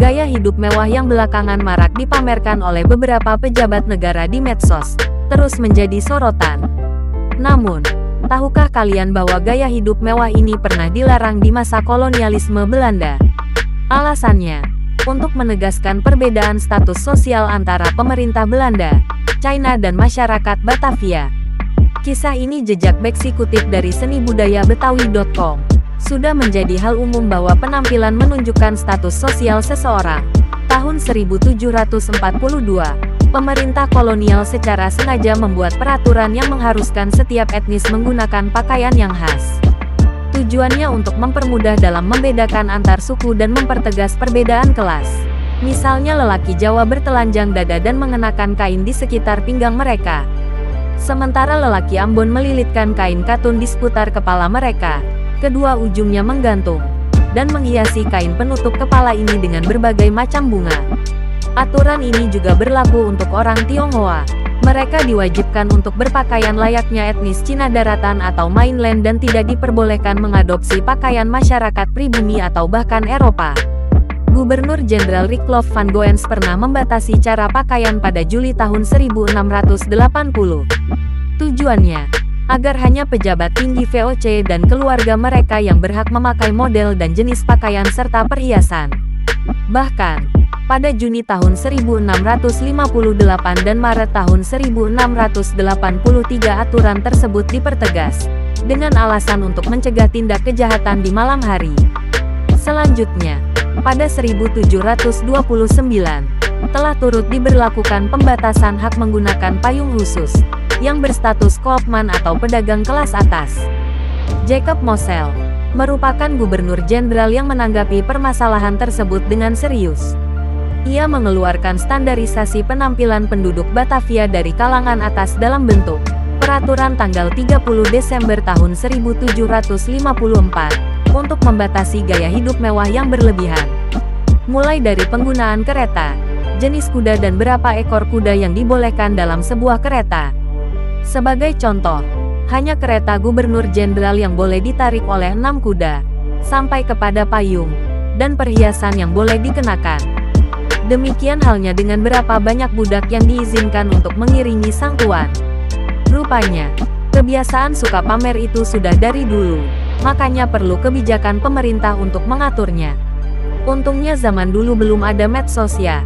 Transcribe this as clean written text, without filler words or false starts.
Gaya hidup mewah yang belakangan marak dipamerkan oleh beberapa pejabat negara di medsos, terus menjadi sorotan. Namun, tahukah kalian bahwa gaya hidup mewah ini pernah dilarang di masa kolonialisme Belanda? Alasannya, untuk menegaskan perbedaan status sosial antara pemerintah Belanda, China dan masyarakat Batavia. Kisah ini jejak Beksi kutip dari senibudayabetawi.com. Sudah menjadi hal umum bahwa penampilan menunjukkan status sosial seseorang. Tahun 1742, pemerintah kolonial secara sengaja membuat peraturan yang mengharuskan setiap etnis menggunakan pakaian yang khas. Tujuannya untuk mempermudah dalam membedakan antar suku dan mempertegas perbedaan kelas. Misalnya lelaki Jawa bertelanjang dada dan mengenakan kain di sekitar pinggang mereka. Sementara lelaki Ambon melilitkan kain katun di seputar kepala mereka. Kedua ujungnya menggantung, dan menghiasi kain penutup kepala ini dengan berbagai macam bunga. Aturan ini juga berlaku untuk orang Tionghoa. Mereka diwajibkan untuk berpakaian layaknya etnis Cina daratan atau mainland dan tidak diperbolehkan mengadopsi pakaian masyarakat pribumi atau bahkan Eropa. Gubernur Jenderal Richelieu van Goens pernah membatasi cara pakaian pada Juli tahun 1680. Tujuannya agar hanya pejabat tinggi VOC dan keluarga mereka yang berhak memakai model dan jenis pakaian serta perhiasan. Bahkan, pada Juni tahun 1658 dan Maret tahun 1683 aturan tersebut dipertegas, dengan alasan untuk mencegah tindak kejahatan di malam hari. Selanjutnya, pada 1729, telah turut diberlakukan pembatasan hak menggunakan payung khusus, yang berstatus koopman atau pedagang kelas atas. Jacob Mosel merupakan gubernur jenderal yang menanggapi permasalahan tersebut dengan serius. Ia mengeluarkan standarisasi penampilan penduduk Batavia dari kalangan atas dalam bentuk peraturan tanggal 30 Desember tahun 1754 untuk membatasi gaya hidup mewah yang berlebihan. Mulai dari penggunaan kereta, jenis kuda dan berapa ekor kuda yang dibolehkan dalam sebuah kereta. Sebagai contoh, hanya kereta gubernur jenderal yang boleh ditarik oleh 6 kuda, sampai kepada payung, dan perhiasan yang boleh dikenakan. Demikian halnya dengan berapa banyak budak yang diizinkan untuk mengiringi sang tuan. Rupanya, kebiasaan suka pamer itu sudah dari dulu, makanya perlu kebijakan pemerintah untuk mengaturnya. Untungnya zaman dulu belum ada medsos ya.